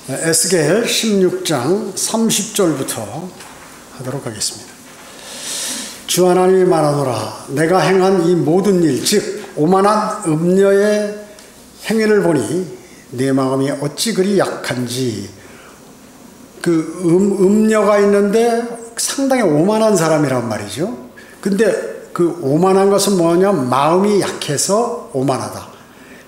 에스겔 16장 30절부터 하도록 하겠습니다. 주 하나님이 말하노라. 내가 행한 이 모든 일, 즉 오만한 음녀의 행위를 보니 내 마음이 어찌 그리 약한지. 그 음녀가 있는데 상당히 오만한 사람이란 말이죠. 근데 그 오만한 것은 뭐냐? 마음이 약해서 오만하다.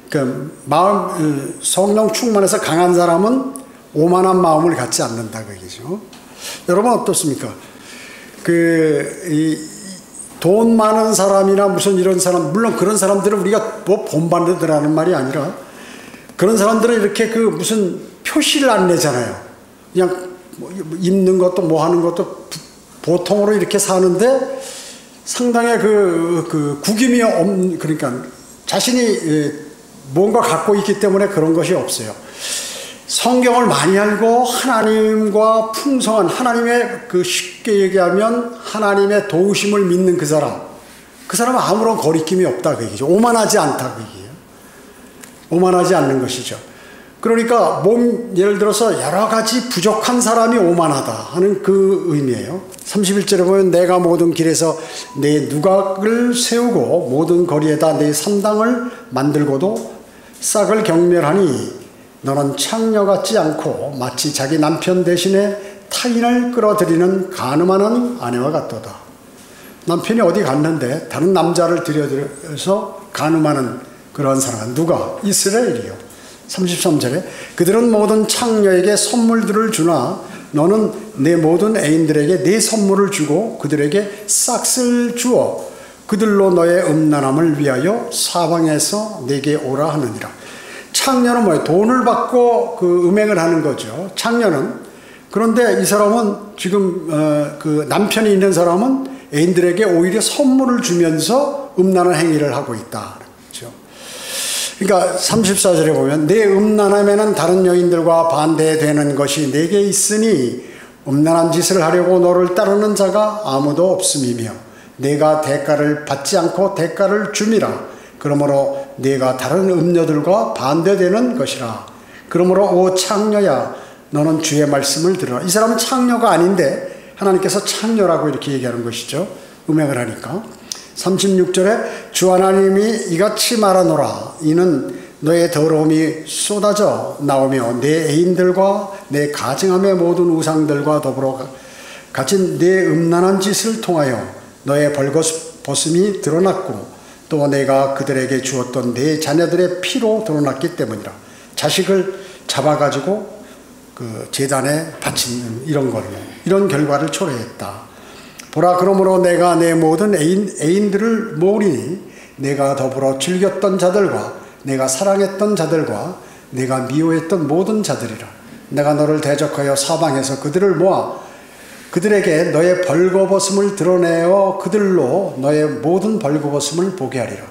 그 성령 충만해서 강한 사람은 오만한 마음을 갖지 않는다 그 얘기죠. 여러분 어떻습니까? 돈 많은 사람이나 무슨 이런 사람, 물론 그런 사람들은 우리가 뭐 본받으라는 말이 아니라, 그런 사람들은 이렇게 그 무슨 표시를 안 내잖아요. 그냥 뭐 입는 것도 뭐 하는 것도 보통으로 이렇게 사는데 상당히 그 구김이 없는, 그러니까 자신이 뭔가 갖고 있기 때문에 그런 것이 없어요. 성경을 많이 알고 하나님과 풍성한 하나님의 그 쉽게 얘기하면 하나님의 도우심을 믿는 그 사람은 아무런 거리낌이 없다 그 얘기죠. 오만하지 않다 그 얘기예요. 오만하지 않는 것이죠. 그러니까 예를 들어서 여러 가지 부족한 사람이 오만하다 하는 그 의미예요. 31절에 보면 내가 모든 길에서 내 누각을 세우고 모든 거리에다 내 산당을 만들고도 싹을 경멸하니 너는 창녀 같지 않고 마치 자기 남편 대신에 타인을 끌어들이는 간음하는 아내와 같도다. 남편이 어디 갔는데 다른 남자를 들여들여서 간음하는 그러한 사람은 누가? 이스라엘이요. 33절에 그들은 모든 창녀에게 선물들을 주나 너는 내 모든 애인들에게 내 선물을 주고 그들에게 싹을 주어 그들로 너의 음란함을 위하여 사방에서 내게 오라 하느니라. 창녀는 뭐예요? 돈을 받고 그 음행을 하는 거죠. 창녀는. 그런데 이 사람은 지금 그 남편이 있는 사람은 애인들에게 오히려 선물을 주면서 음란한 행위를 하고 있다. 그렇죠. 그러니까 34절에 보면 내 음란함에는 다른 여인들과 반대되는 것이 내게 있으니 음란한 짓을 하려고 너를 따르는 자가 아무도 없음이며 내가 대가를 받지 않고 대가를 줌이라. 그러므로 네가 다른 음녀들과 반대되는 것이라. 그러므로 오 창녀야 너는 주의 말씀을 들으라. 이 사람은 창녀가 아닌데 하나님께서 창녀라고 이렇게 얘기하는 것이죠. 음행을 하니까. 36절에 주 하나님이 이같이 말하노라. 이는 너의 더러움이 쏟아져 나오며 내 애인들과 내 가증함의 모든 우상들과 더불어 가진 내 음란한 짓을 통하여 너의 벌거벗음이 드러났고 또 내가 그들에게 주었던 내 자녀들의 피로 드러났기 때문이라. 자식을 잡아가지고 그 제단에 바치는 이런 결과를 초래했다. 보라, 그러므로 내가 내 모든 애인들을 모으리니 내가 더불어 즐겼던 자들과 내가 사랑했던 자들과 내가 미워했던 모든 자들이라. 내가 너를 대적하여 사방에서 그들을 모아 그들에게 너의 벌거벗음을 드러내어 그들로 너의 모든 벌거벗음을 보게 하리라.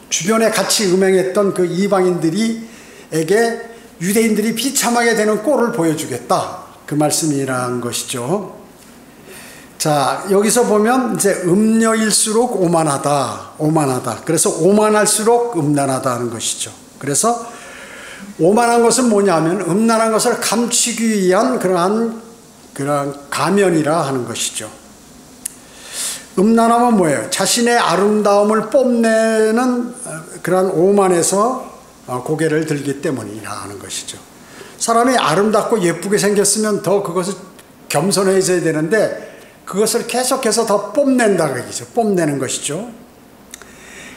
주변에 같이 음행했던 그 이방인들에게 유대인들이 비참하게 되는 꼴을 보여주겠다. 그 말씀이라는 것이죠. 자, 여기서 보면 이제 음녀일수록 오만하다. 그래서 오만할수록 음란하다 하는 것이죠. 그래서 오만한 것은 뭐냐면 음란한 것을 감추기 위한 그러한 가면이라 하는 것이죠. 음란함은 뭐예요? 자신의 아름다움을 뽐내는 그러한 오만에서 고개를 들기 때문이라 하는 것이죠. 사람이 아름답고 예쁘게 생겼으면 더 그것을 겸손해져야 되는데 그것을 계속해서 더 뽐낸다 그 얘기죠. 뽐내는 것이죠.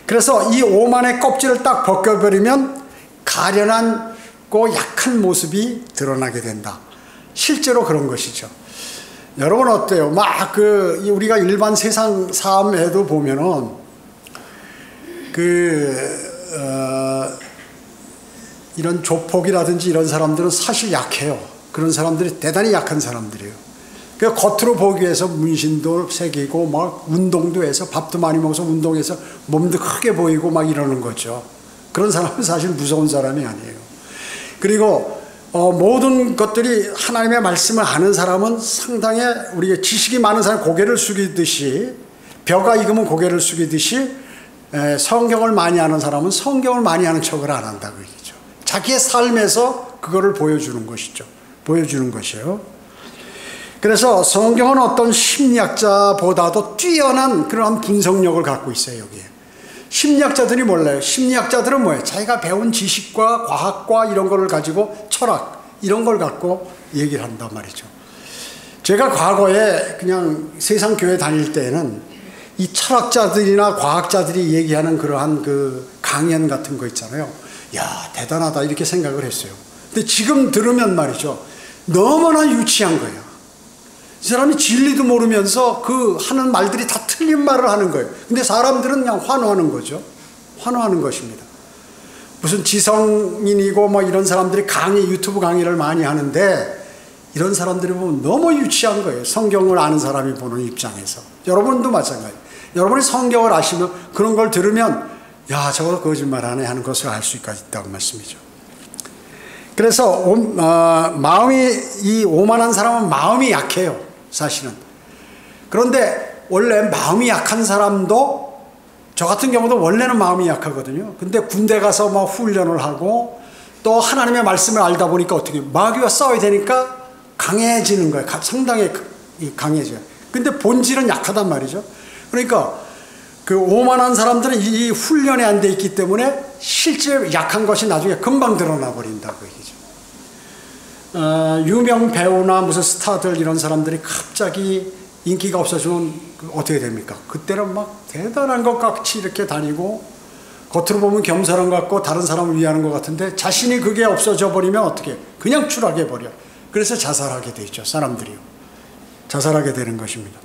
그래서 이 오만의 껍질을 딱 벗겨버리면 가련하고 약한 모습이 드러나게 된다. 실제로 그런 것이죠. 여러분 어때요? 우리가 일반 세상 삶에도 보면은 이런 조폭이라든지 이런 사람들은 사실 약해요. 그런 사람들이 대단히 약한 사람들이에요. 그 겉으로 보기 위해서 문신도 새기고 막 운동도 해서 밥도 많이 먹어서 운동해서 몸도 크게 보이고 막 이러는 거죠. 그런 사람은 사실 무서운 사람이 아니에요. 그리고 모든 것들이 하나님의 말씀을 아는 사람은 상당히 우리가 지식이 많은 사람 고개를 숙이듯이 벼가 익으면 고개를 숙이듯이 성경을 많이 아는 사람은 성경을 많이 아는 척을 안 한다고 얘기죠. 자기의 삶에서 그거를 보여주는 것이죠. 보여주는 것이에요. 그래서 성경은 어떤 심리학자보다도 뛰어난 그러한 분석력을 갖고 있어요. 여기에 심리학자들이 몰라요. 심리학자들은 뭐예요? 자기가 배운 지식과 과학과 이런 거를 가지고 철학 이런 걸 갖고 얘기를 한단 말이죠. 제가 과거에 그냥 세상 교회 다닐 때에는 이 철학자들이나 과학자들이 얘기하는 그러한 그 강연 같은 거 있잖아요. 야, 대단하다 이렇게 생각을 했어요. 근데 지금 들으면 말이죠. 너무나 유치한 거예요. 이 사람이 진리도 모르면서 그 하는 말들이 다 틀린 말을 하는 거예요. 근데 사람들은 그냥 환호하는 거죠. 환호하는 것입니다. 무슨 지성인이고 뭐 이런 사람들이 유튜브 강의를 많이 하는데 이런 사람들이 보면 너무 유치한 거예요. 성경을 아는 사람이 보는 입장에서. 여러분도 마찬가지예요. 여러분이 성경을 아시면 그런 걸 들으면 야, 저거 거짓말하네 하는 것을 알 수 있다고 말씀이죠. 그래서 이 오만한 사람은 마음이 약해요. 사실은. 그런데 원래 마음이 약한 사람도 저 같은 경우도 원래는 마음이 약하거든요. 근데 군대 가서 뭐 훈련을 하고 또 하나님의 말씀을 알다 보니까 어떻게 마귀와 싸워야 되니까 강해지는 거예요. 상당히 강해져요. 근데 본질은 약하단 말이죠. 그러니까 그 오만한 사람들은 이 훈련이 안 돼 있기 때문에 실제 약한 것이 나중에 금방 드러나 버린다고 얘기죠. 유명 배우나 무슨 스타들 이런 사람들이 갑자기 인기가 없어지면 어떻게 됩니까? 그때는 막 대단한 것 같이 이렇게 다니고 겉으로 보면 겸손한 것 같고 다른 사람을 위하는 것 같은데 자신이 그게 없어져 버리면 어떻게 그냥 추락해 버려. 그래서 자살하게 되죠. 사람들이요. 자살하게 되는 것입니다.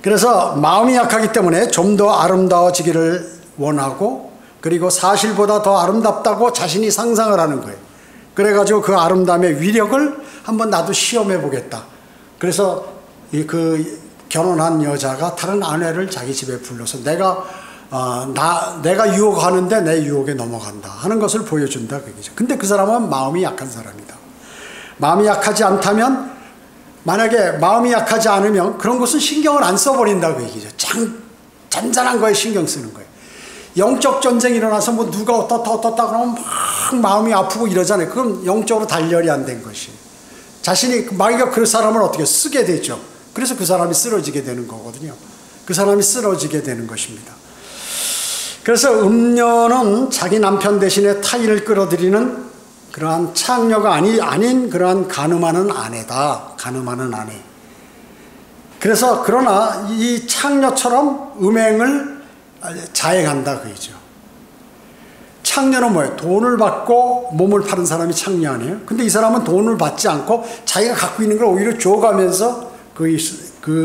그래서 마음이 약하기 때문에 좀 더 아름다워지기를 원하고 그리고 사실보다 더 아름답다고 자신이 상상을 하는 거예요. 그래가지고 그 아름다움의 위력을 한번 나도 시험해 보겠다. 그래서 그 결혼한 여자가 다른 아내를 자기 집에 불러서 내가 유혹하는데 내 유혹에 넘어간다 하는 것을 보여준다 그 얘기죠. 근데 그 사람은 마음이 약한 사람이다. 마음이 약하지 않다면 만약에 마음이 약하지 않으면 그런 것은 신경을 안 써버린다고 얘기죠. 잔잔한 거에 신경 쓰는 거예요. 영적 전쟁이 일어나서 뭐 누가 어떻다 그러면 막 마음이 아프고 이러잖아요. 그건 영적으로 단련이 안 된 것이에요. 자신이 마귀가 그 사람을 어떻게 쓰게 되죠. 그래서 그 사람이 쓰러지게 되는 거거든요. 그 사람이 쓰러지게 되는 것입니다. 그래서 음녀는 자기 남편 대신에 타인을 끌어들이는 그러한 창녀가 아닌 그러한 간음하는 아내다. 간음하는 아내. 그래서 그러나 이 창녀처럼 음행을 자행한다 그이죠. 창녀는 뭐예요? 돈을 받고 몸을 파는 사람이 창녀 아니에요? 근데 이 사람은 돈을 받지 않고 자기가 갖고 있는 걸 오히려 줘가면서 그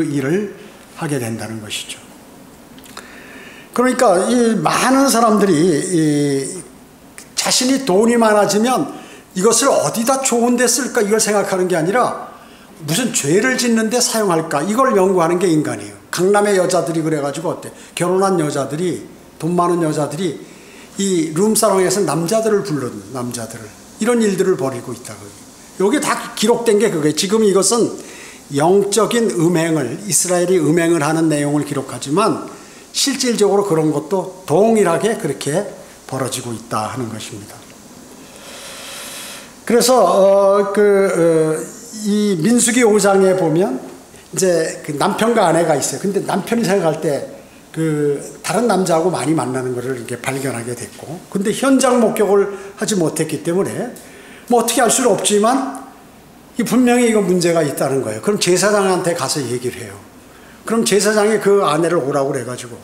일을 하게 된다는 것이죠. 그러니까 이 많은 사람들이 자신이 돈이 많아지면 이것을 어디다 좋은 데 쓸까 이걸 생각하는 게 아니라 무슨 죄를 짓는데 사용할까 이걸 연구하는 게 인간이에요. 강남의 여자들이 그래가지고 어때? 결혼한 여자들이 돈 많은 여자들이 이 룸사롱에서 남자들을 부르는 남자들을 이런 일들을 벌이고 있다고. 여기 다 기록된 게 그거예요. 지금 이것은 영적인 음행을 이스라엘이 음행을 하는 내용을 기록하지만 실질적으로 그런 것도 동일하게 그렇게 벌어지고 있다 하는 것입니다. 그래서 이 민수기 5장에 보면 이제 그 남편과 아내가 있어요. 근데 남편이 생각할 때 그 다른 남자하고 많이 만나는 것을 이렇게 발견하게 됐고, 근데 현장 목격을 하지 못했기 때문에 뭐 어떻게 할 수는 없지만 분명히 이거 문제가 있다는 거예요. 그럼 제사장한테 가서 얘기를 해요. 그럼 제사장이 그 아내를 오라고 그래가지고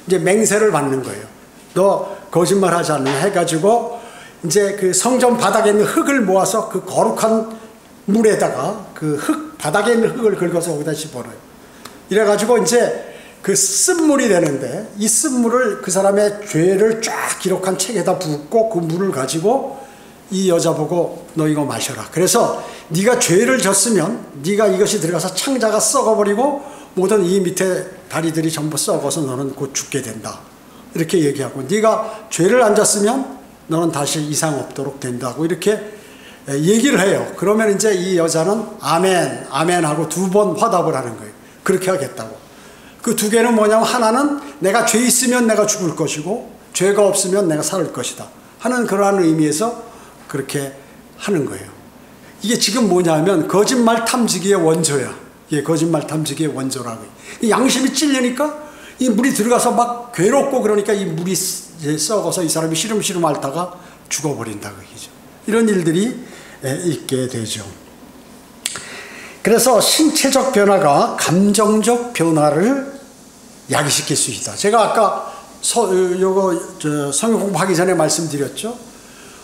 이제 맹세를 받는 거예요. 너 거짓말하지 않느냐 해가지고 이제 그 성전 바닥에 있는 흙을 모아서 그 거룩한 물에다가 그 바닥에 있는 흙을 긁어서 거기다 집어넣어요. 이래가지고 이제 그 쓴물이 되는데 이 쓴물을 그 사람의 죄를 쫙 기록한 책에다 붓고 그 물을 가지고 이 여자 보고 너 이거 마셔라. 그래서 네가 죄를 졌으면 네가 이것이 들어가서 창자가 썩어버리고 모든 이 밑에 다리들이 전부 썩어서 너는 곧 죽게 된다. 이렇게 얘기하고 네가 죄를 안 졌으면 너는 다시 이상 없도록 된다고 이렇게 얘기를 해요. 그러면 이제 이 여자는 아멘, 아멘 하고 2번 화답을 하는 거예요. 그렇게 하겠다고. 그 2개는 뭐냐면 하나는 내가 죄 있으면 내가 죽을 것이고 죄가 없으면 내가 살 것이다 하는 그러한 의미에서 그렇게 하는 거예요. 이게 지금 뭐냐면 거짓말 탐지기의 원조야. 예, 거짓말 탐지기의 원조라고. 양심이 찔리니까 이 물이 들어가서 막 괴롭고 그러니까 이 물이 썩어서 이 사람이 시름시름 앓다가 죽어버린다 그 얘기죠. 이런 일들이 있게 되죠. 그래서 신체적 변화가 감정적 변화를 야기시킬 수 있다. 제가 아까 성경 공부하기 전에 말씀드렸죠.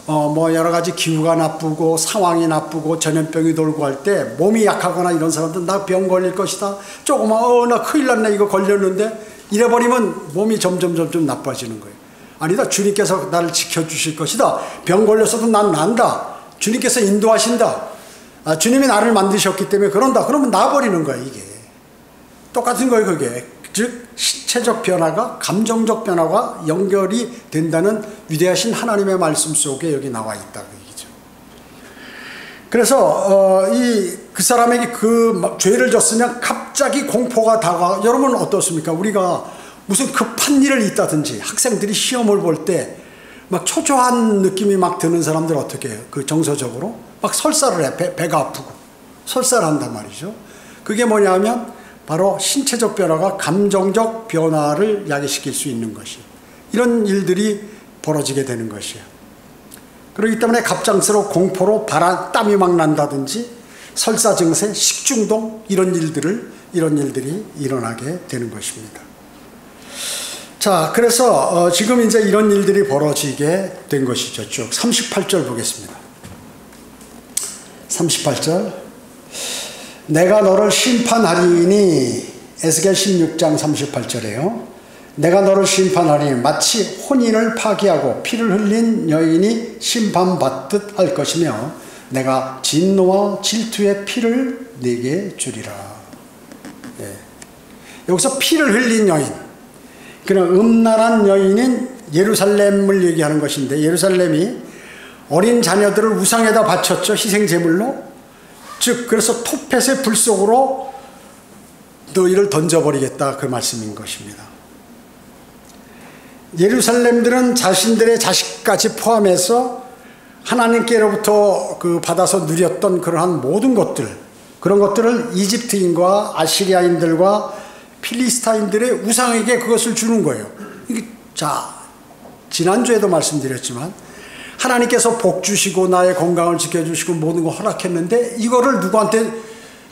뭐 여러 가지 기후가 나쁘고 상황이 나쁘고 전염병이 돌고 할 때 몸이 약하거나 이런 사람들 나 병 걸릴 것이다. 조금만 나 큰일 났네 이거 걸렸는데 이래버리면 몸이 점점 나빠지는 거예요. 아니다. 주님께서 나를 지켜주실 것이다. 병 걸렸어도 난 난다. 주님께서 인도하신다. 주님이 나를 만드셨기 때문에 그런다. 그러면 나버리는 거야 이게. 똑같은 거예요 그게. 즉 신체적 변화가 감정적 변화가 연결이 된다는 위대하신 하나님의 말씀 속에 여기 나와 있다 그 얘기죠. 그래서 그 사람에게 그 죄를 졌으면 갑자기 공포가 다가와. 여러분 어떻습니까? 우리가 무슨 급한 일을 있다든지 학생들이 시험을 볼 때 막 초조한 느낌이 막 드는 사람들 어떻게 해요? 그 정서적으로 막 설사를 해. 배가 아프고 설사를 한단 말이죠. 그게 뭐냐면 바로 신체적 변화가 감정적 변화를 야기시킬 수 있는 것이 이런 일들이 벌어지게 되는 것이에요. 그렇기 때문에 갑작스러운 공포로 땀이 막 난다든지 설사 증세, 식중독 이런 일들이 일어나게 되는 것입니다. 자, 그래서 지금 이제 이런 일들이 벌어지게 된 것이죠. 쭉 38절 보겠습니다. 38절. 내가 너를 심판하리니 에스겔 16장 38절이에요. 내가 너를 심판하리니 마치 혼인을 파기하고 피를 흘린 여인이 심판받듯 할 것이며 내가 진노와 질투의 피를 네게 주리라. 네. 여기서 피를 흘린 여인, 그런 음란한 여인인 예루살렘을 얘기하는 것인데 예루살렘이 어린 자녀들을 우상에다 바쳤죠. 희생제물로. 즉 그래서 토펫의 불 속으로 너희를 던져버리겠다 그 말씀인 것입니다. 예루살렘들은 자신들의 자식까지 포함해서 하나님께로부터 받아서 누렸던 그러한 모든 것들, 그런 것들을 이집트인과 아시리아인들과 필리스타인들의 우상에게 그것을 주는 거예요. 자, 지난주에도 말씀드렸지만 하나님께서 복 주시고 나의 건강을 지켜주시고 모든 거 허락했는데 이거를 누구한테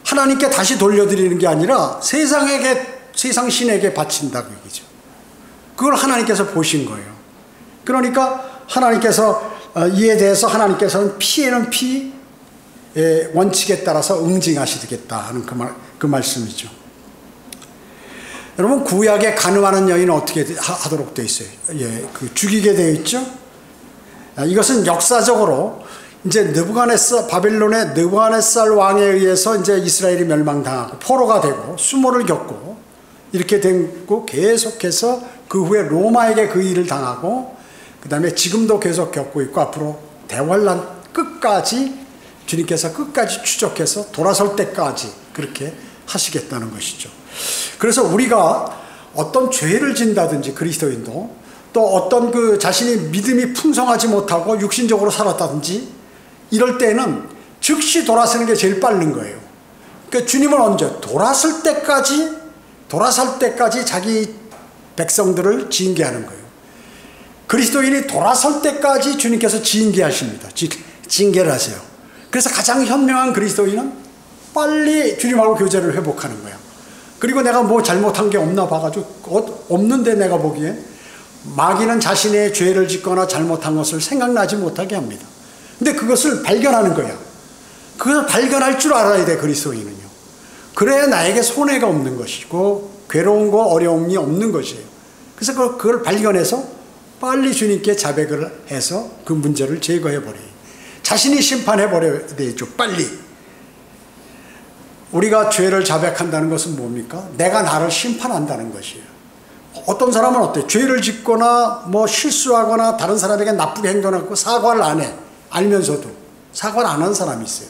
하나님께 다시 돌려드리는 게 아니라 세상 신에게 바친다 그 얘기죠. 그걸 하나님께서 보신 거예요. 그러니까 하나님께서 이에 대해서 하나님께서는 피에는 피의 원칙에 따라서 응징하시겠다 하는 그 말씀이죠. 여러분 구약에 간음하는 여인은 어떻게 하도록 되어 있어요? 예, 죽이게 되어 있죠. 이것은 역사적으로 이제 바빌론의 느부갓네살 왕에 의해서 이제 이스라엘이 멸망당하고 포로가 되고 수모를 겪고 이렇게 되고 계속해서 그 후에 로마에게 그 일을 당하고 그 다음에 지금도 계속 겪고 있고 앞으로 대환란 끝까지 주님께서 끝까지 추적해서 돌아설 때까지 그렇게 하시겠다는 것이죠. 그래서 우리가 어떤 죄를 진다든지 그리스도인도 또 어떤 자신이 믿음이 풍성하지 못하고 육신적으로 살았다든지 이럴 때는 즉시 돌아서는 게 제일 빠른 거예요. 그러니까 주님은 언제? 돌아설 때까지 자기 백성들을 징계하는 거예요. 그리스도인이 돌아설 때까지 주님께서 징계하십니다. 징계를 하세요. 그래서 가장 현명한 그리스도인은 빨리 주님하고 교제를 회복하는 거예요. 그리고 내가 뭐 잘못한 게 없나 봐가지고 없는데 내가 보기에 마귀는 자신의 죄를 짓거나 잘못한 것을 생각나지 못하게 합니다. 근데 그것을 발견하는 거야. 그걸 발견할 줄 알아야 돼 그리스도인은요. 그래야 나에게 손해가 없는 것이고 괴로운 거 어려움이 없는 것이에요. 그래서 그걸 발견해서 빨리 주님께 자백을 해서 그 문제를 제거해버려요. 자신이 심판해버려야 되죠. 빨리. 우리가 죄를 자백한다는 것은 뭡니까? 내가 나를 심판한다는 것이에요. 어떤 사람은 어때요? 죄를 짓거나 뭐 실수하거나 다른 사람에게 나쁘게 행동하고 사과를 안 해. 알면서도 사과를 안 하는 사람이 있어요.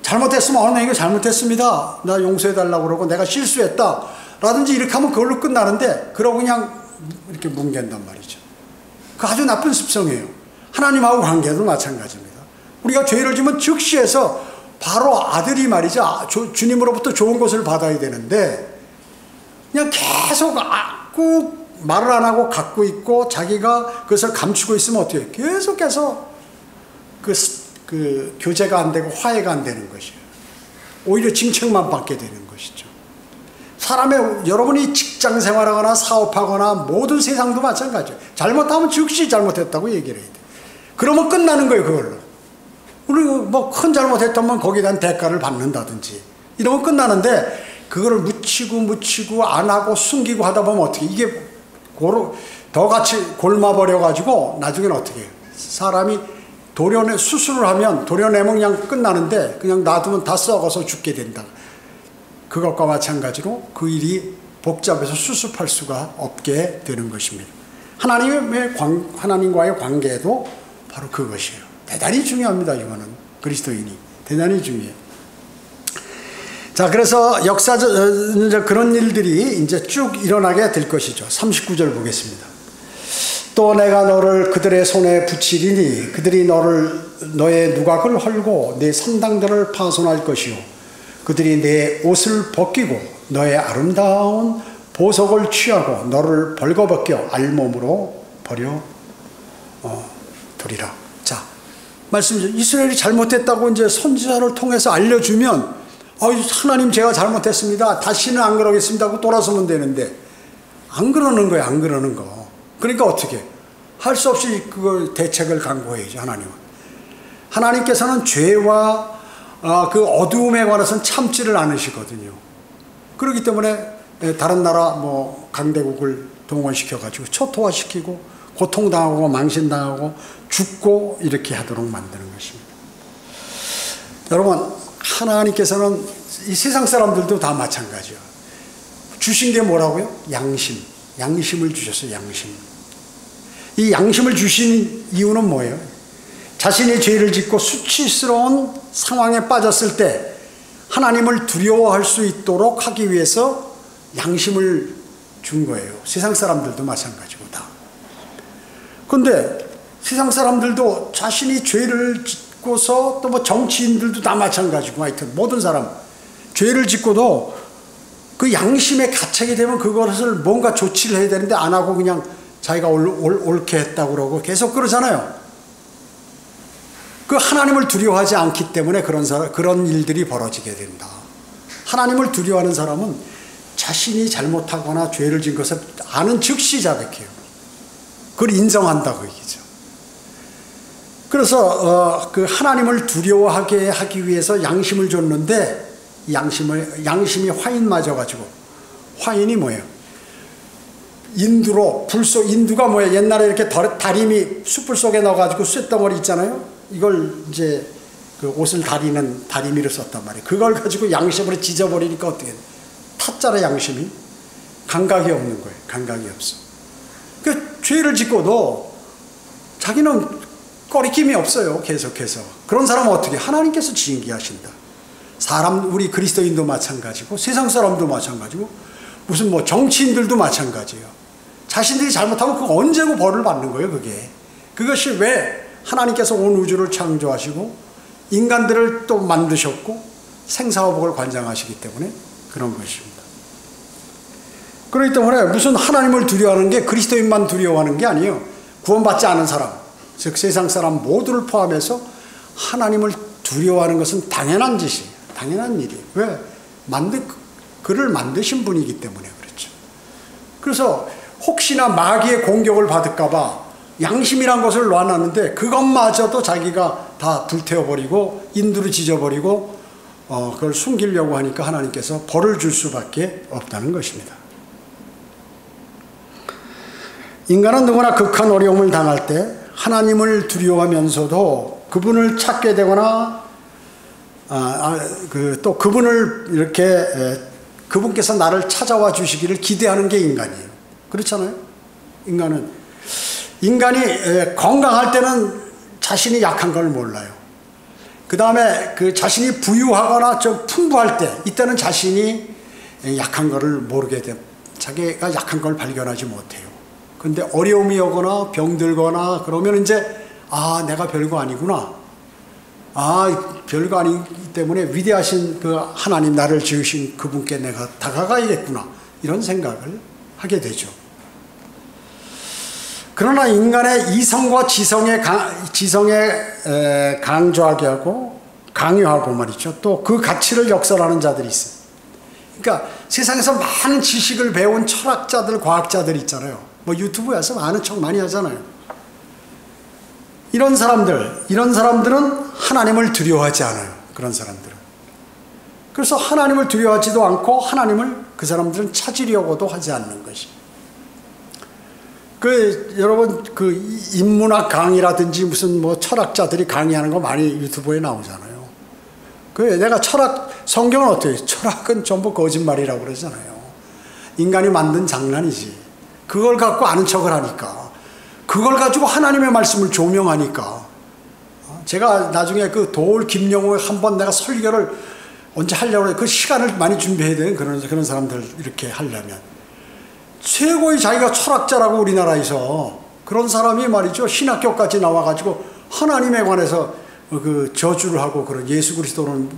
잘못했으면 나 이거 잘못했습니다. 나 용서해달라고 그러고 내가 실수했다 라든지 이렇게 하면 그걸로 끝나는데 그러고 그냥 이렇게 뭉갠단 말이죠. 그 아주 나쁜 습성이에요. 하나님하고 관계도 마찬가지입니다. 우리가 죄를 지면 즉시해서 바로 아들이 말이죠. 주님으로부터 좋은 것을 받아야 되는데 그냥 계속 꾹 말을 안 하고 갖고 있고 자기가 그것을 감추고 있으면 어떻게 해요? 계속해서 그 교제가 안 되고 화해가 안 되는 것이에요. 오히려 징책만 받게 되는 것이죠. 여러분이 직장 생활하거나 사업하거나 모든 세상도 마찬가지예요. 잘못하면 즉시 잘못했다고 얘기를 해야 돼. 그러면 끝나는 거예요, 그걸로. 우리 뭐 큰 잘못했다면 거기에 대한 대가를 받는다든지 이러면 끝나는데 그거를 묻히고 안 하고 숨기고 하다 보면 어떻게 이게 더 같이 골마버려 가지고 나중에는 어떻게 해요? 사람이 수술을 하면 도려내면 그냥 끝나는데 그냥 놔두면 다 썩어서 죽게 된다. 그것과 마찬가지로 그 일이 복잡해서 수습할 수가 없게 되는 것입니다. 하나님과의 관계도 바로 그것이에요. 대단히 중요합니다. 이거는 그리스도인이 대단히 중요해요. 자, 그래서 역사적 그런 일들이 이제 쭉 일어나게 될 것이죠. 39절 보겠습니다. 또 내가 너를 그들의 손에 붙이리니 그들이 너의 누각을 헐고 내 산당들을 파손할 것이요 그들이 내 옷을 벗기고 너의 아름다운 보석을 취하고 너를 벌거벗겨 알몸으로 버려 두리라. 자, 말씀이죠. 이스라엘이 잘못했다고 이제 선지자를 통해서 알려주면 하나님 제가 잘못했습니다. 다시는 안 그러겠습니다 하고 돌아서면 되는데 안 그러는 거예요. 안 그러는 거. 그러니까 어떻게 할 수 없이 그걸 대책을 강구해야죠. 하나님은. 하나님께서는 죄와 그 어두움에 관해서는 참지를 않으시거든요. 그렇기 때문에 다른 나라 강대국을 동원시켜가지고 초토화시키고 고통당하고 망신당하고 죽고 이렇게 하도록 만드는 것입니다. 여러분, 하나님께서는 이 세상 사람들도 다 마찬가지예요. 주신 게 뭐라고요? 양심을 주셨어요. 양심. 이 양심을 주신 이유는 뭐예요? 자신이 죄를 짓고 수치스러운 상황에 빠졌을 때 하나님을 두려워할 수 있도록 하기 위해서 양심을 준 거예요. 세상 사람들도 마찬가지고 다. 그런데 세상 사람들도 자신이 죄를 짓고서 또 정치인들도 다 마찬가지고 하여튼 모든 사람 죄를 짓고도 그 양심에 가책이 되면 그것을 뭔가 조치를 해야 되는데 안 하고 그냥 자기가 옳게 했다고 그러고 계속 그러잖아요. 그 하나님을 두려워하지 않기 때문에 그런 일들이 벌어지게 된다. 하나님을 두려워하는 사람은 자신이 잘못하거나 죄를 지은 것을 아는 즉시 자백해요. 그걸 인정한다고 얘기죠. 그래서 그 하나님을 두려워하게 하기 위해서 양심을 줬는데 양심이 화인 맞아가지고 화인이 뭐예요? 인두가 뭐예요? 옛날에 이렇게 다림이 숯불 속에 넣어가지고 쇳덩어리 있잖아요. 이걸 이제 그 옷을 다리는 다리미를 썼단 말이에요. 그걸 가지고 양심으로 찢어버리니까 어떻게 돼? 타짜라 양심이 감각이 없는 거예요. 감각이 없어. 그 죄를 짓고도 자기는 꺼리낌이 없어요. 계속해서. 그런 사람은 어떻게? 하나님께서 징계하신다. 우리 그리스도인도 마찬가지고 세상 사람도 마찬가지고 무슨 정치인들도 마찬가지예요. 자신들이 잘못하면 그거 언제고 벌을 받는 거예요. 그것이 왜 하나님께서 온 우주를 창조하시고 인간들을 또 만드셨고 생사화복을 관장하시기 때문에 그런 것입니다. 그렇기 때문에 무슨 하나님을 두려워하는 게 그리스도인만 두려워하는 게 아니에요. 구원받지 않은 사람, 즉 세상 사람 모두를 포함해서 하나님을 두려워하는 것은 당연한 짓이에요. 당연한 일이에요. 왜? 그를 만드신 분이기 때문에 그렇죠. 그래서 혹시나 마귀의 공격을 받을까 봐 양심이란 것을 놔놨는데 그것마저도 자기가 다 불태워버리고 인두를 찢어버리고 그걸 숨기려고 하니까 하나님께서 벌을 줄 수밖에 없다는 것입니다. 인간은 누구나 극한 어려움을 당할 때 하나님을 두려워하면서도 그분을 찾게 되거나 또 그분을 이렇게 그분께서 나를 찾아와 주시기를 기대하는 게 인간이에요. 그렇잖아요? 인간이 건강할 때는 자신이 약한 걸 몰라요. 그 다음에 그 자신이 부유하거나 좀 풍부할 때 이때는 자신이 약한 거를 모르게 돼요. 자기가 약한 걸 발견하지 못해요. 근데 어려움이 오거나 병들거나 그러면 이제 내가 별거 아니구나. 별거 아니기 때문에 위대하신 그 하나님, 나를 지으신 그분께 내가 다가가야겠구나, 이런 생각을 하게 되죠. 그러나 인간의 이성과 지성에 강조하게 하고 강요하고 말이죠. 또 그 가치를 역설하는 자들이 있어요. 그러니까 세상에서 많은 지식을 배운 철학자들, 과학자들 있잖아요. 뭐 유튜브에서 아는 척 많이 하잖아요. 이런 사람들은 하나님을 두려워하지 않아요. 그런 사람들은. 그래서 하나님을 두려워하지도 않고 하나님을 그 사람들은 찾으려고도 하지 않는 것이. 여러분, 인문학 강의라든지 무슨 뭐 철학자들이 강의하는 거 많이 유튜브에 나오잖아요. 내가 성경은 어때요? 철학은 전부 거짓말이라고 그러잖아요. 인간이 만든 장난이지. 그걸 갖고 아는 척을 하니까. 그걸 가지고 하나님의 말씀을 조명하니까. 제가 나중에 도올 김영호에 한번 내가 설교를 언제 하려고 해요. 그 시간을 많이 준비해야 돼요. 그런 사람들 이렇게 하려면. 최고의 자기가 철학자라고 우리나라에서 그런 사람이 말이죠. 신학교까지 나와가지고 하나님에 관해서 저주를 하고 그런 예수 그리스도는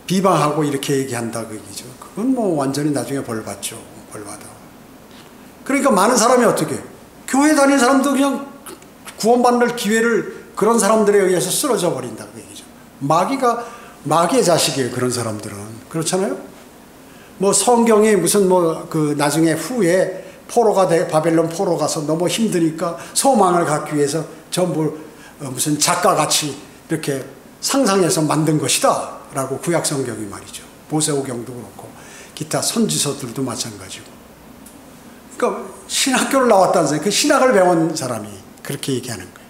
비방하고 이렇게 얘기한다 그 얘기죠. 그건 완전히 나중에 벌 받죠. 벌 받아. 그러니까 많은 사람이 어떻게 교회 다니는 사람도 그냥 구원받는 기회를 그런 사람들에 의해서 쓰러져 버린다 그 얘기죠. 마귀의 자식이에요. 그런 사람들은. 그렇잖아요. 성경이 무슨 나중에 후에 바벨론 포로 가서 너무 힘드니까 소망을 갖기 위해서 전부 무슨 작가같이 이렇게 상상해서 만든 것이다 라고 구약 성경이 말이죠. 모세오경도 그렇고 기타 선지서들도 마찬가지고. 그러니까 신학교를 나왔다는 사람이, 그 신학을 배운 사람이 그렇게 얘기하는 거예요.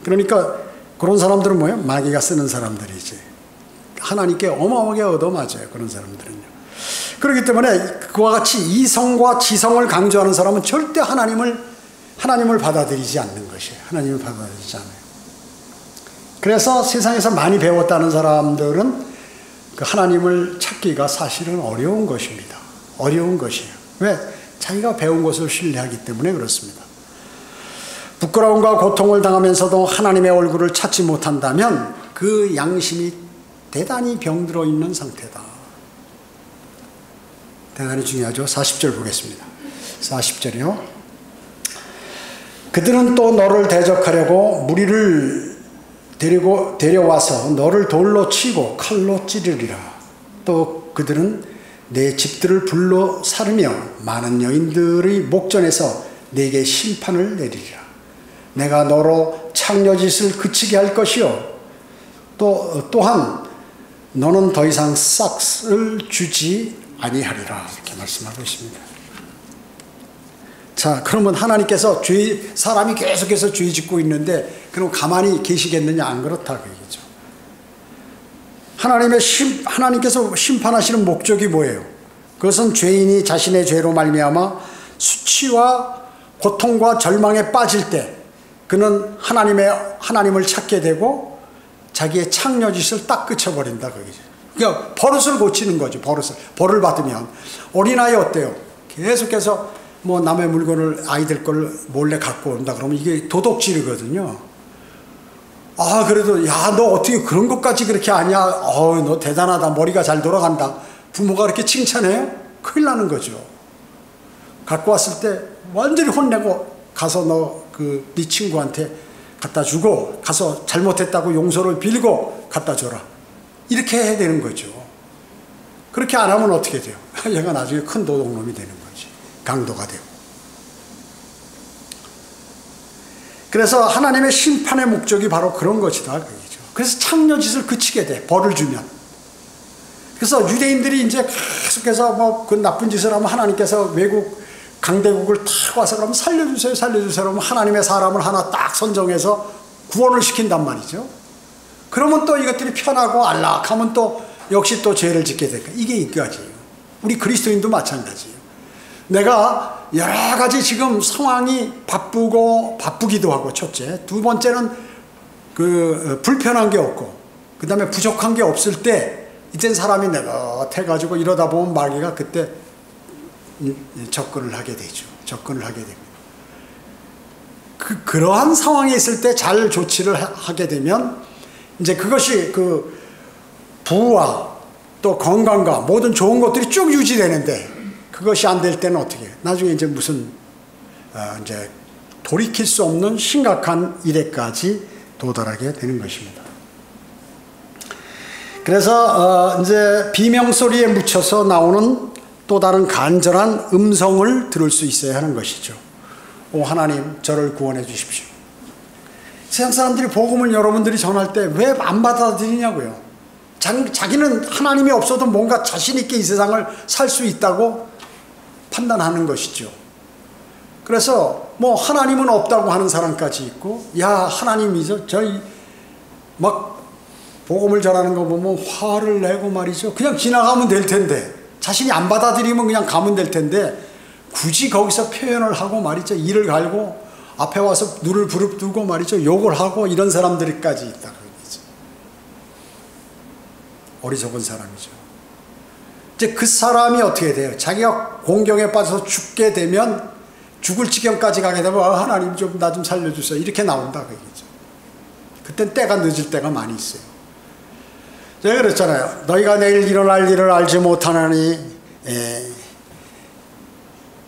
그러니까 그런 사람들은 뭐예요? 마귀가 쓰는 사람들이지. 하나님께 어마어마하게 얻어맞아요. 그런 사람들은요. 그렇기 때문에 그와 같이 이성과 지성을 강조하는 사람은 절대 하나님을 받아들이지 않는 것이에요. 하나님을 받아들이지 않아요. 그래서 세상에서 많이 배웠다는 사람들은 그 하나님을 찾기가 사실은 어려운 것입니다. 어려운 것이에요. 왜? 자기가 배운 것을 신뢰하기 때문에 그렇습니다. 부끄러움과 고통을 당하면서도 하나님의 얼굴을 찾지 못한다면 그 양심이 대단히 병들어 있는 상태다. 대단히 중요하죠. 40절 보겠습니다. 40절이요. 그들은 또 너를 대적하려고 무리를 데려와서 너를 돌로 치고 칼로 찌르리라. 또 그들은 내 집들을 불로 사르며 많은 여인들의 목전에서 내게 심판을 내리리라. 내가 너로 창녀짓을 그치게 할 것이요. 또한 너는 더 이상 싹을 주지 아니하리라. 이렇게 말씀하고 있습니다. 자, 그러면 하나님께서 사람이 계속해서 죄 짓고 있는데 그럼 가만히 계시겠느냐? 안 그렇다 그 얘기죠. 하나님께서 심판하시는 목적이 뭐예요? 그것은 죄인이 자신의 죄로 말미암아 수치와 고통과 절망에 빠질 때 그는 하나님을 찾게 되고 자기의 창녀짓을 딱 그쳐버린다 그 얘기죠. 그러니까 버릇을 고치는 거죠. 벌을 받으면. 어린아이 어때요? 계속해서 남의 물건을 아이들 걸 몰래 갖고 온다 그러면 이게 도둑질이거든요. 그래도 야, 너 어떻게 그런 것까지 그렇게 아냐? 너 대단하다. 머리가 잘 돌아간다. 부모가 그렇게 칭찬해요? 큰일 나는 거죠. 갖고 왔을 때 완전히 혼내고 가서 네 친구한테 갖다 주고 가서 잘못했다고 용서를 빌고 갖다 줘라. 이렇게 해야 되는 거죠. 그렇게 안 하면 어떻게 돼요? 얘가 나중에 큰 도둑놈이 되는 거지. 강도가 되고. 그래서 하나님의 심판의 목적이 바로 그런 것이다. 그거죠. 그래서 창녀짓을 그치게 돼. 벌을 주면. 그래서 유대인들이 이제 계속해서 그 나쁜 짓을 하면 하나님께서 외국 강대국을 탁 와서 그러면 살려주세요, 살려주세요. 그러면 하나님의 사람을 하나 딱 선정해서 구원을 시킨단 말이죠. 그러면 또 이것들이 편하고 안락하면 또 역시 또 죄를 짓게 될까. 이게 이까지예요. 우리 그리스도인도 마찬가지예요. 내가 여러 가지 지금 상황이 바쁘기도 하고 첫째. 두 번째는 불편한 게 없고 그 다음에 부족한 게 없을 때 이젠 사람이 내것해가지고 이러다 보면 마귀가 그때 접근을 하게 되죠. 접근을 하게 됩니다. 그러한 상황에 있을 때 잘 조치를 하게 되면 이제 그것이 그 부와 또 건강과 모든 좋은 것들이 쭉 유지되는데, 그것이 안 될 때는 어떻게 해요? 나중에 이제 무슨 이제 돌이킬 수 없는 심각한 일에까지 도달하게 되는 것입니다. 그래서 이제 비명소리에 묻혀서 나오는 또 다른 간절한 음성을 들을 수 있어야 하는 것이죠. 오 하나님, 저를 구원해 주십시오. 세상 사람들이 복음을 여러분들이 전할 때 왜 안 받아들이냐고요. 자기는 하나님이 없어도 뭔가 자신 있게 이 세상을 살 수 있다고 판단하는 것이죠. 그래서 뭐 하나님은 없다고 하는 사람까지 있고, 야 하나님이죠, 저희 막 복음을 전하는 거 보면 화를 내고 말이죠. 그냥 지나가면 될 텐데, 자신이 안 받아들이면 그냥 가면 될 텐데 굳이 거기서 표현을 하고 말이죠. 이를 갈고 앞에 와서 눈을 부릅뜨고 말이죠. 욕을 하고 이런 사람들까지 있다. 어리석은 사람이죠. 이제 그 사람이 어떻게 돼요? 자기가 공경에 빠져서 죽게 되면, 죽을 지경까지 가게 되면 하나님 좀 나 좀 살려주세요, 이렇게 나온다 그 얘기죠. 그땐 때가 늦을 때가 많이 있어요. 제가 그랬잖아요. 너희가 내일 일어날 일을 알지 못하나니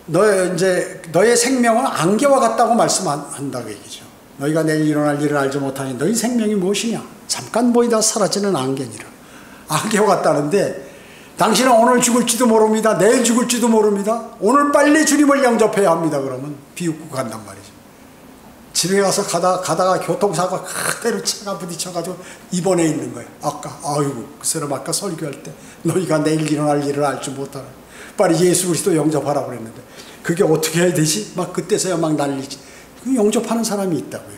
너의 생명은 안개와 같다고 말씀한다고 얘기죠. 너희가 내일 일어날 일을 알지 못하니 너희 생명이 무엇이냐? 잠깐 보이다 사라지는 안개니라. 안개와 같다는데, 당신은 오늘 죽을지도 모릅니다. 내일 죽을지도 모릅니다. 오늘 빨리 주님을 영접해야 합니다. 그러면 비웃고 간단 말이죠. 집에 가서 가다가 교통사고가 그대로 차가 부딪혀가지고 입원해 있는 거예요. 아이고 그 사람 아까 설교할 때 너희가 내일 일어날 일을 알지 못하라, 빨리 예수 그리스도 영접하라고 그랬는데 그게 어떻게 해야 되지? 막 그때서야 막 난리지. 영접하는 사람이 있다고요.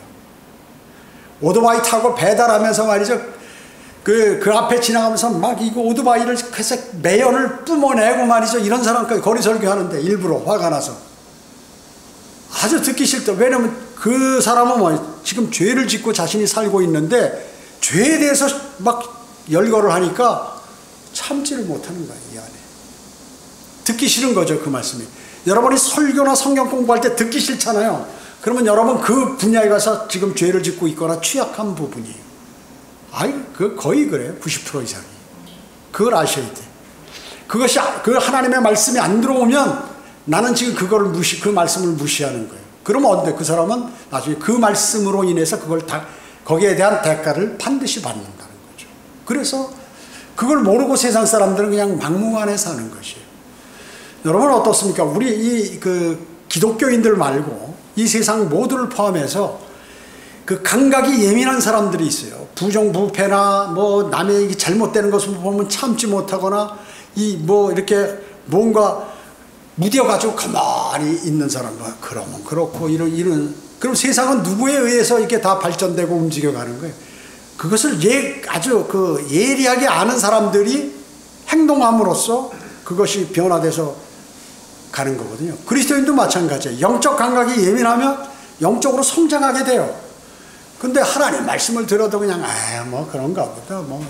오토바이 타고 배달하면서 말이죠. 그 앞에 지나가면서 막 이거 오토바이를 해서 매연을 뿜어내고 말이죠. 이런 사람까지 거리 설교하는데 일부러 화가 나서 아주 듣기 싫다. 왜냐면 그 사람은 뭐 지금 죄를 짓고 자신이 살고 있는데 죄에 대해서 막 열거를 하니까 참지를 못하는 거예요. 이 안에 듣기 싫은 거죠. 그 말씀이. 여러분이 설교나 성경 공부할 때 듣기 싫잖아요. 그러면 여러분 그 분야에 가서 지금 죄를 짓고 있거나 취약한 부분이에요. 거의 그래요. 90% 이상이. 그걸 아셔야 돼. 그것이 그 하나님의 말씀이 안 들어오면 나는 지금 그 말씀을 무시하는 거예요. 그러면 어때? 그 사람은 나중에 그 말씀으로 인해서 거기에 대한 대가를 반드시 받는다는 거죠. 그래서 그걸 모르고 세상 사람들은 그냥 막무가내 사는 것이에요. 여러분 어떻습니까? 우리 기독교인들 말고 이 세상 모두를 포함해서 그 감각이 예민한 사람들이 있어요. 부정부패나 뭐 남의 잘못되는 것을 보면 참지 못하거나 이렇게 뭔가 무뎌가지고 가만히 있는 사람, 그러면 그렇고 그럼 세상은 누구에 의해서 이렇게 다 발전되고 움직여가는 거예요. 그것을 아주 예리하게 아는 사람들이 행동함으로써 그것이 변화돼서 가는 거거든요. 그리스도인도 마찬가지예요. 영적 감각이 예민하면 영적으로 성장하게 돼요. 근데 하나님 말씀을 들어도 그냥 뭐 그런가 보다, 뭐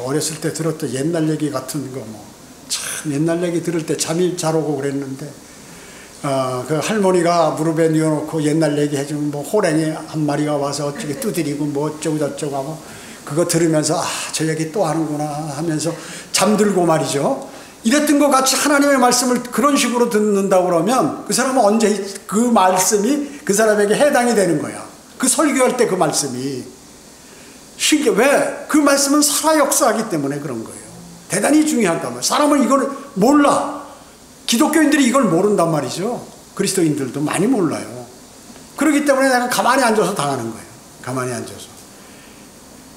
어렸을 때 들었던 옛날 얘기 같은 거, 뭐 참 옛날 얘기 들을 때 잠이 잘 오고 그랬는데 그 할머니가 무릎에 누워놓고 옛날 얘기 해주면 뭐 호랭이 한 마리가 와서 어쩌게 두드리고 뭐 어쩌고 저쩌고 하고 그거 들으면서 저 얘기 또 하는구나 하면서 잠들고 말이죠. 이랬던 것 같이 하나님의 말씀을 그런 식으로 듣는다고 그러면 그 사람은 언제 그 말씀이 그 사람에게 해당이 되는 거야. 그 설교할 때 그 말씀이 왜? 그 말씀은 살아 역사하기 때문에 그런 거예요. 대단히 중요하단 말이에요. 사람은 이걸 몰라. 기독교인들이 이걸 모른단 말이죠. 그리스도인들도 많이 몰라요. 그렇기 때문에 내가 가만히 앉아서 당하는 거예요. 가만히 앉아서.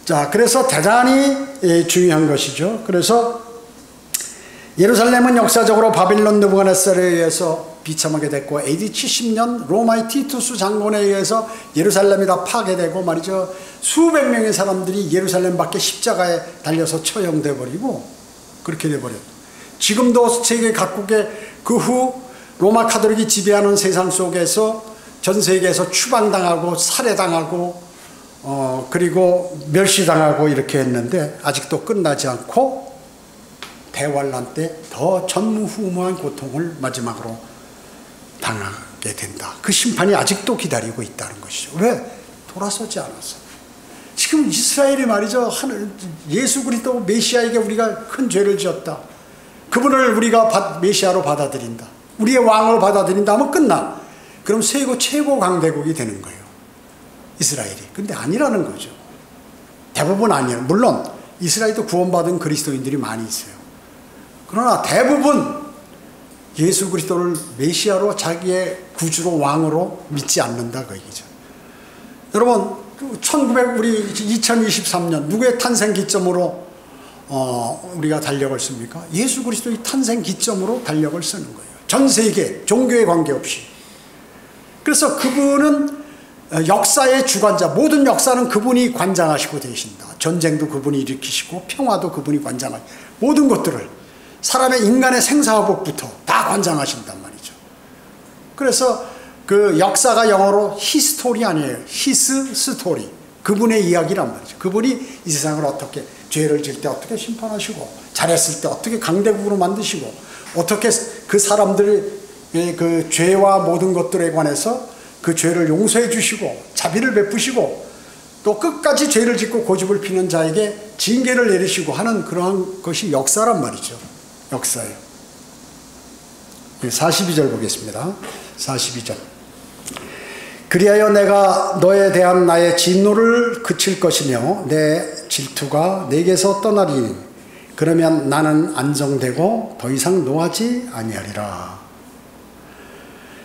자, 그래서 대단히 중요한 것이죠. 그래서 예루살렘은 역사적으로 바빌론 느부갓네살에 의해서 비참하게 됐고, AD 70년 로마의 티투스 장군에 의해서 예루살렘이 다 파괴되고 말이죠. 수백 명의 사람들이 예루살렘 밖에 십자가에 달려서 처형돼 버리고 그렇게 돼 버렸죠. 지금도 세계 각국의 그 후 로마 카톨릭이 지배하는 세상 속에서 전 세계에서 추방당하고 살해당하고 그리고 멸시당하고 이렇게 했는데 아직도 끝나지 않고 대환란 때 더 전무후무한 고통을 마지막으로 당하게 받게 된다. 그 심판이 아직도 기다리고 있다는 것이죠. 왜? 돌아서지 않았어. 지금 이스라엘이 말이죠. 예수 그리스도 메시아에게 우리가 큰 죄를 지었다. 그분을 우리가 메시아로 받아들인다. 우리의 왕으로 받아들인다 하면 끝나. 그럼 세계 최고 강대국이 되는 거예요. 이스라엘이. 근데 아니라는 거죠. 대부분 아니에요. 물론 이스라엘도 구원받은 그리스도인들이 많이 있어요. 그러나 대부분 예수 그리스도를 메시아로 자기의 구주로 왕으로 믿지 않는다 그 얘기죠. 여러분 2023년 누구의 탄생 기점으로 우리가 달력을 씁니까? 예수 그리스도의 탄생 기점으로 달력을 쓰는 거예요. 전 세계 종교에 관계없이. 그래서 그분은 역사의 주관자, 모든 역사는 그분이 관장하시고 되신다. 전쟁도 그분이 일으키시고 평화도 그분이 관장하시고 모든 것들을 사람의 인간의 생사화복부터 다 관장하신단 말이죠. 그래서 그 역사가 영어로 히스토리 아니에요. 히스 스토리. 그분의 이야기란 말이죠. 그분이 이 세상을 어떻게 죄를 지을 때 어떻게 심판하시고 잘했을 때 어떻게 강대국으로 만드시고 어떻게 그 사람들의 그 죄와 모든 것들에 관해서 그 죄를 용서해 주시고 자비를 베푸시고 또 끝까지 죄를 짓고 고집을 피는 자에게 징계를 내리시고 하는 그러한 것이 역사란 말이죠. 역사예요. 42절 보겠습니다. 42절. 그리하여 내가 너에 대한 나의 진노를 그칠 것이며 내 질투가 내게서 떠나리니 그러면 나는 안정되고 더 이상 노하지 아니하리라.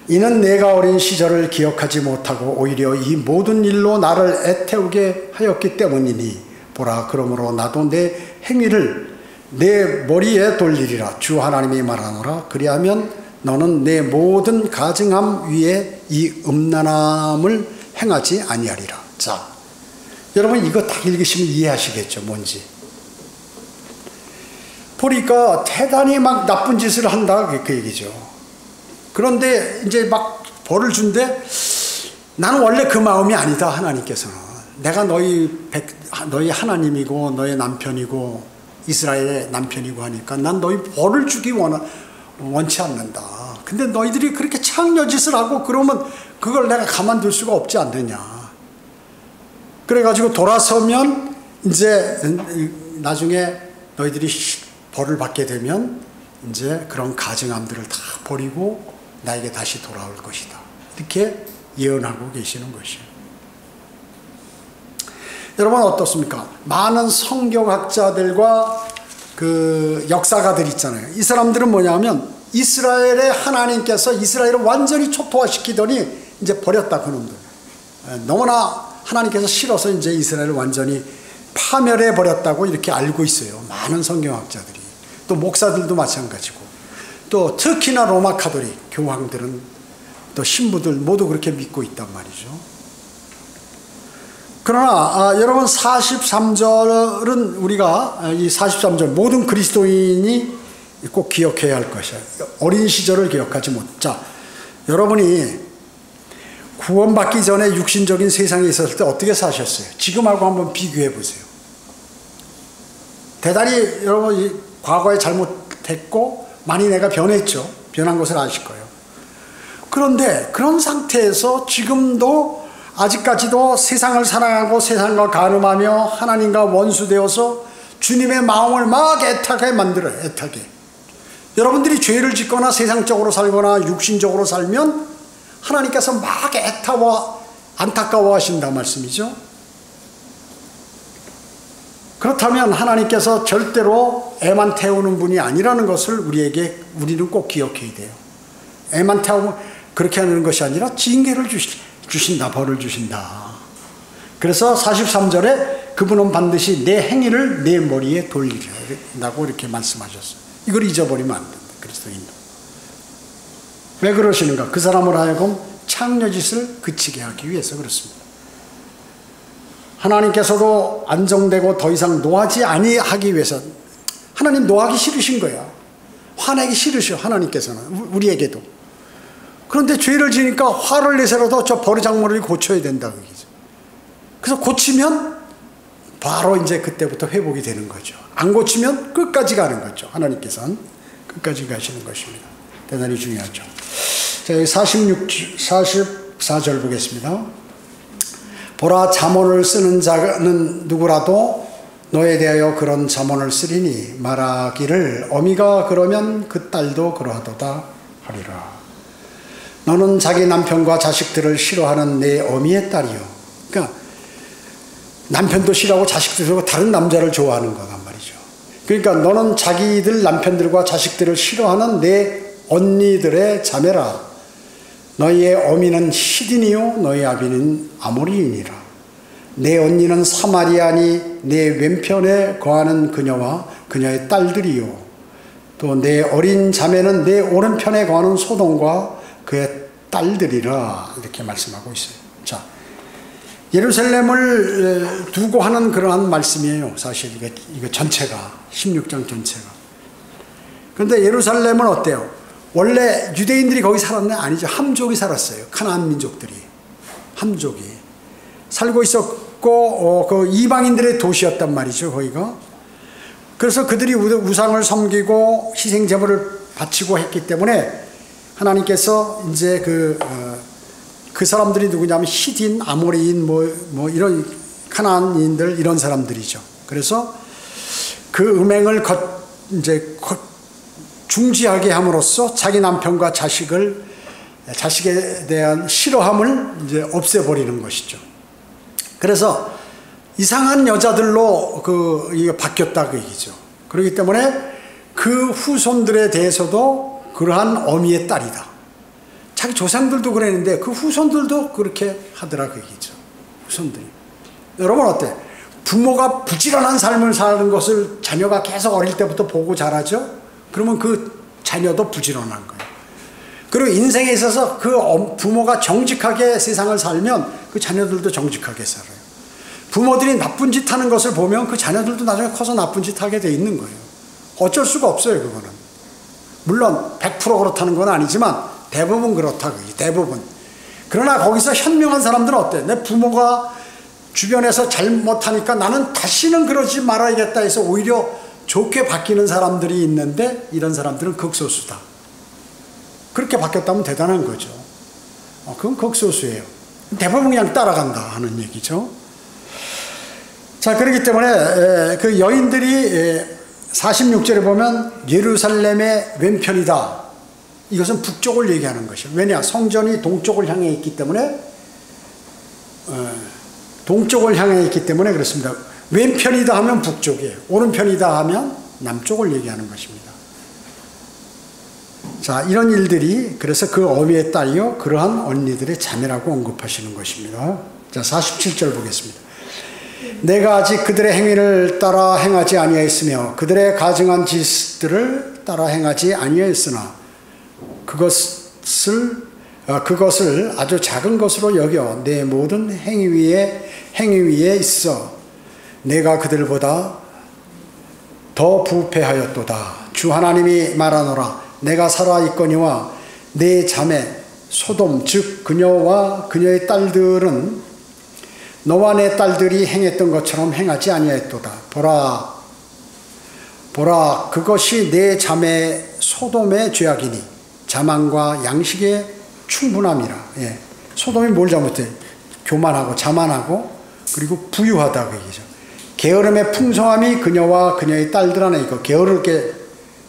이는 내가 어린 시절을 기억하지 못하고 오히려 이 모든 일로 나를 애태우게 하였기 때문이니 보라 그러므로 나도 내 행위를 내 머리에 돌리리라. 주 하나님이 말하노라. 그리하면 너는 내 모든 가증함 위에 이 음란함을 행하지 아니하리라. 자, 여러분 이거 딱 읽으시면 이해하시겠죠. 뭔지. 보니까 대단히 막 나쁜 짓을 한다 그 얘기죠. 그런데 이제 막 벌을 준대. 나는 원래 그 마음이 아니다. 하나님께서는 내가 너희 하나님이고 너의 남편이고 이스라엘의 남편이고 하니까 난 너희 벌을 주기 원치 않는다. 근데 너희들이 그렇게 창녀짓을 하고 그러면 그걸 내가 가만둘 수가 없지 않느냐. 그래가지고 돌아서면 이제 나중에 너희들이 벌을 받게 되면 이제 그런 가증함들을 다 버리고 나에게 다시 돌아올 것이다. 이렇게 예언하고 계시는 것이에요. 여러분 어떻습니까? 많은 성경학자들과 그 역사가들 있잖아요. 이 사람들은 뭐냐면 이스라엘의 하나님께서 이스라엘을 완전히 초토화시키더니 이제 버렸다 그놈들. 너무나 하나님께서 싫어서 이제 이스라엘을 완전히 파멸해 버렸다고 이렇게 알고 있어요. 많은 성경학자들이. 또 목사들도 마찬가지고. 또 특히나 로마 가톨릭 교황들은 또 신부들 모두 그렇게 믿고 있단 말이죠. 그러나 여러분 43절은 우리가 이 43절 모든 그리스도인이 꼭 기억해야 할 것이에요. 어린 시절을 기억하지 못. 자, 여러분이 구원받기 전에 육신적인 세상에 있었을 때 어떻게 사셨어요? 지금하고 한번 비교해 보세요. 대단히 여러분 과거에 잘못했고 많이 내가 변했죠. 변한 것을 아실 거예요. 그런데 그런 상태에서 지금도 아직까지도 세상을 사랑하고 세상과 간음하며 하나님과 원수되어서 주님의 마음을 막 애타게 만들어요. 애타게. 여러분들이 죄를 짓거나 세상적으로 살거나 육신적으로 살면 하나님께서 막 안타까워 하신다 말씀이죠. 그렇다면 하나님께서 절대로 애만 태우는 분이 아니라는 것을 우리는 꼭 기억해야 돼요. 애만 태우면 그렇게 하는 것이 아니라 징계를 주신다. 벌을 주신다. 그래서 43절에 그분은 반드시 내 행위를 내 머리에 돌리리라고 이렇게 말씀하셨어요. 이걸 잊어버리면 안 된다. 그리스도인도. 왜 그러시는가? 그 사람을 하여금 창녀짓을 그치게 하기 위해서 그렇습니다. 하나님께서도 안정되고 더 이상 노하지 아니하기 위해서. 하나님 노하기 싫으신 거야. 화내기 싫으셔. 하나님께서는 우리에게도. 그런데 죄를 지니까 화를 내서라도 저 버르장머리를 고쳐야 된다. 그래서 고치면 바로 이제 그때부터 회복이 되는 거죠. 안 고치면 끝까지 가는 거죠. 하나님께서는 끝까지 가시는 것입니다. 대단히 중요하죠. 자, 여기 44절 보겠습니다. 보라, 잠언을 쓰는 자는 누구라도 너에 대하여 그런 잠언을 쓰리니 말하기를 어미가 그러면 그 딸도 그러하도다 하리라. 너는 자기 남편과 자식들을 싫어하는 내 어미의 딸이요. 그러니까 남편도 싫어하고 자식도 싫어하고 다른 남자를 좋아하는 거란 말이죠. 그러니까 너는 자기들 남편들과 자식들을 싫어하는 내 언니들의 자매라. 너희의 어미는 히디니요 너희 아비는 아모리이니라. 내 언니는 사마리아니 내 왼편에 거하는 그녀와 그녀의 딸들이요 또 내 어린 자매는 내 오른편에 거하는 소돔과 그의 딸들이라. 이렇게 말씀하고 있어요. 자, 예루살렘을 두고 하는 그러한 말씀이에요. 사실 이거 전체가 16장 전체가. 그런데 예루살렘은 어때요? 원래 유대인들이 거기 살았네? 아니죠. 함족이 살았어요. 가나안 민족들이. 함족이. 살고 있었고, 그 이방인들의 도시였단 말이죠, 거기가. 그래서 그들이 우상을 섬기고 희생제물을 바치고 했기 때문에 하나님께서 이제 그 사람들이 누구냐면 히딘, 아모리인, 이런 가나안인들, 이런 사람들이죠. 그래서 그 음행을 이제 중지하게 함으로써 자기 남편과 자식에 대한 싫어함을 이제 없애버리는 것이죠. 그래서 이상한 여자들로 이게 바뀌었다 그 얘기죠. 그렇기 때문에 그 후손들에 대해서도 그러한 어미의 딸이다. 자기 조상들도 그랬는데 그 후손들도 그렇게 하더라 그 얘기죠. 후손들이. 여러분 어때? 부모가 부지런한 삶을 사는 것을 자녀가 계속 어릴 때부터 보고 자라죠? 그러면 그 자녀도 부지런한 거예요. 그리고 인생에 있어서 그 부모가 정직하게 세상을 살면 그 자녀들도 정직하게 살아요. 부모들이 나쁜 짓 하는 것을 보면 그 자녀들도 나중에 커서 나쁜 짓 하게 돼 있는 거예요. 어쩔 수가 없어요, 그거는. 물론 100% 그렇다는 건 아니지만 대부분 그렇다, 대부분. 그러나 거기서 현명한 사람들은 어때? 내 부모가 주변에서 잘못하니까 나는 다시는 그러지 말아야겠다 해서 오히려 좋게 바뀌는 사람들이 있는데 이런 사람들은 극소수다. 그렇게 바뀌었다면 대단한 거죠. 그건 극소수예요. 대부분 그냥 따라간다 하는 얘기죠. 자, 그렇기 때문에 그 여인들이 46절에 보면 예루살렘의 왼편이다. 이것은 북쪽을 얘기하는 것이에요. 왜냐? 성전이 동쪽을 향해 있기 때문에 그렇습니다. 왼편이다 하면 북쪽이에요. 오른편이다 하면 남쪽을 얘기하는 것입니다. 자, 이런 일들이 그래서 그 어미의 딸이요 그러한 언니들의 자매라고 언급하시는 것입니다. 자, 47절 보겠습니다. 내가 아직 그들의 행위를 따라 행하지 아니하였으며 그들의 가증한 짓들을 따라 행하지 아니하였으나 그것을 아주 작은 것으로 여겨 내 모든 행위 위에 있어 내가 그들보다 더 부패하였도다. 주 하나님이 말하노라. 내가 살아있거니와 내 자매 소돔 즉 그녀와 그녀의 딸들은 너와 내 딸들이 행했던 것처럼 행하지 아니하였도다. 보라 그것이 내 자매 소돔의 죄악이니 자만과 양식에 충분함이라. 예. 소돔이 뭘 잘못해? 교만하고 자만하고 그리고 부유하다 그 얘기죠. 게으름의 풍성함이 그녀와 그녀의 딸들 안에 있고 게으르게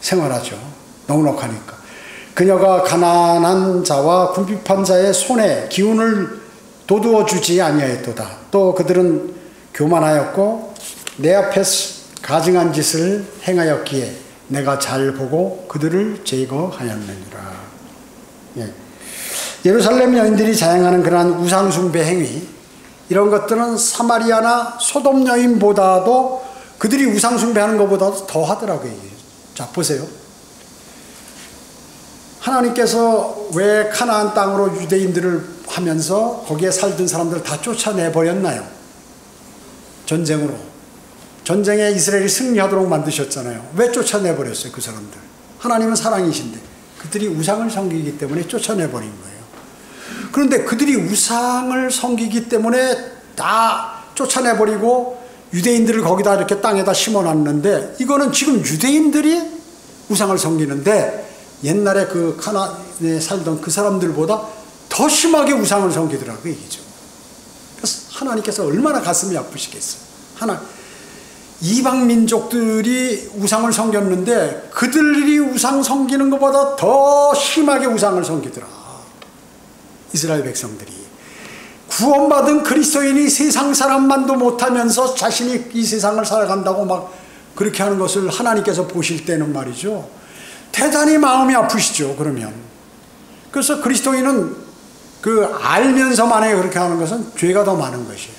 생활하죠. 넉넉하니까. 그녀가 가난한 자와 궁핍한 자의 손에 기운을 도두어 주지 아니하였도다. 또 그들은 교만하였고 내 앞에서 가증한 짓을 행하였기에 내가 잘 보고 그들을 제거하였느니라. 예. 예루살렘 여인들이 자행하는 그러한 우상숭배 행위, 이런 것들은 사마리아나 소돔 여인보다도 그들이 우상숭배하는 것보다도 더 하더라고요. 자, 보세요. 하나님께서 왜 가나안 땅으로 유대인들을 하면서 거기에 살던 사람들을 다 쫓아내버렸나요? 전쟁으로. 전쟁에 이스라엘이 승리하도록 만드셨잖아요. 왜 쫓아내버렸어요, 그 사람들? 하나님은 사랑이신데 그들이 우상을 섬기기 때문에 쫓아내버린 거예요. 그런데 그들이 우상을 섬기기 때문에 다 쫓아내버리고 유대인들을 거기다 이렇게 땅에다 심어놨는데, 이거는 지금 유대인들이 우상을 섬기는데 옛날에 그 가나안에 살던 그 사람들보다 더 심하게 우상을 섬기더라 그 얘기죠. 그래서 하나님께서 얼마나 가슴이 아프시겠어요. 이방 민족들이 우상을 섬겼는데 그들이 우상 섬기는 것보다 더 심하게 우상을 섬기더라. 이스라엘 백성들이. 구원받은 그리스도인이 세상 사람만도 못하면서 자신이 이 세상을 살아간다고 막 그렇게 하는 것을 하나님께서 보실 때는 말이죠, 대단히 마음이 아프시죠. 그러면 그래서 그리스도인은 그 알면서 만약에 그렇게 하는 것은 죄가 더 많은 것이에요.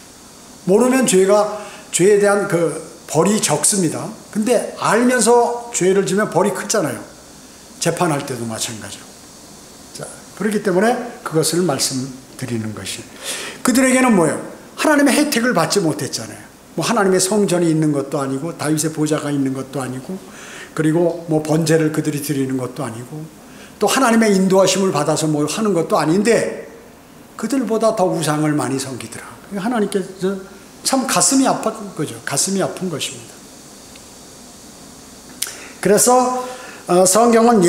모르면 죄에 대한 그 벌이 적습니다. 근데 알면서 죄를 지면 벌이 크잖아요. 재판할 때도 마찬가지로. 자, 그렇기 때문에 그것을 말씀드리는 것이, 그들에게는 뭐예요? 하나님의 혜택을 받지 못했잖아요. 뭐 하나님의 성전이 있는 것도 아니고 다윗의 보좌가 있는 것도 아니고, 그리고 뭐 번제를 그들이 드리는 것도 아니고, 또 하나님의 인도하심을 받아서 뭐 하는 것도 아닌데 그들보다 더 우상을 많이 섬기더라. 하나님께서 참 가슴이 아픈 거죠. 가슴이 아픈 것입니다. 그래서 성경은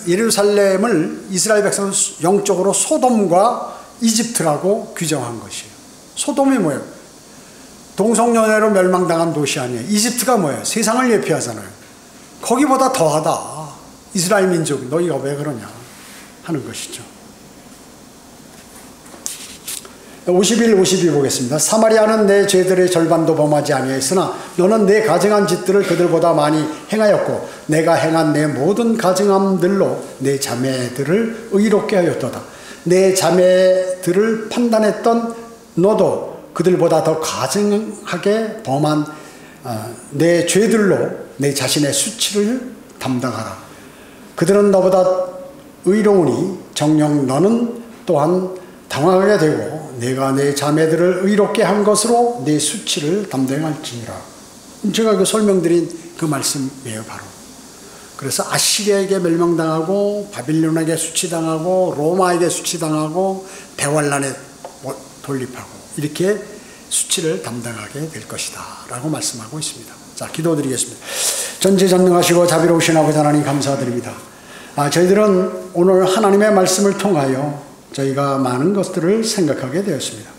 예루살렘을 이스라엘 백성은 영적으로 소돔과 이집트라고 규정한 것이에요. 소돔이 뭐예요? 동성연애로 멸망당한 도시 아니에요. 이집트가 뭐예요? 세상을 예표하잖아요. 거기보다 더하다. 이스라엘 민족이 너희가 왜 그러냐 하는 것이죠. 51, 52 보겠습니다. 사마리아는 내 죄들의 절반도 범하지 아니하였으나 너는 내 가증한 짓들을 그들보다 많이 행하였고 내가 행한 내 모든 가증함들로 내 자매들을 의롭게 하였도다. 내 자매들을 판단했던 너도 그들보다 더 가증하게 범한 내 죄들로 내 자신의 수치를 담당하라. 그들은 너보다 의로우니 정녕 너는 또한 당황하게 되고 내가 내 자매들을 의롭게 한 것으로 내 수치를 담당할지니라. 제가 그 설명드린 그 말씀이에요 바로. 그래서 아시리아에게 멸망당하고 바빌론에게 수치당하고 로마에게 수치당하고 대환란에 돌입하고 이렇게 수치를 담당하게 될 것이다 라고 말씀하고 있습니다. 자, 기도드리겠습니다. 전지전능하시고 자비로우신 아버지 하나님 감사드립니다. 저희들은 오늘 하나님의 말씀을 통하여 저희가 많은 것들을 생각하게 되었습니다.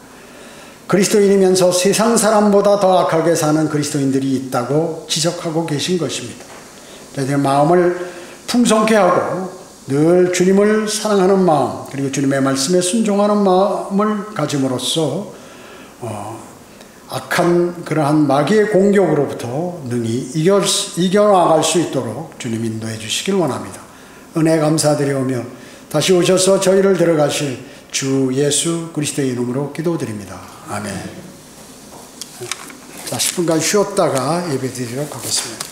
그리스도인이면서 세상 사람보다 더 악하게 사는 그리스도인들이 있다고 지적하고 계신 것입니다. 저희들의 마음을 풍성케 하고 늘 주님을 사랑하는 마음, 그리고 주님의 말씀에 순종하는 마음을 가짐으로써 악한 그러한 마귀의 공격으로부터 능히 이겨나갈 수 있도록 주님 인도해 주시길 원합니다. 은혜 감사드리오며 다시 오셔서 저희를 데려가실 주 예수 그리스도의 이름으로 기도드립니다. 아멘. 자, 10분간 쉬었다가 예배 드리도록 하겠습니다.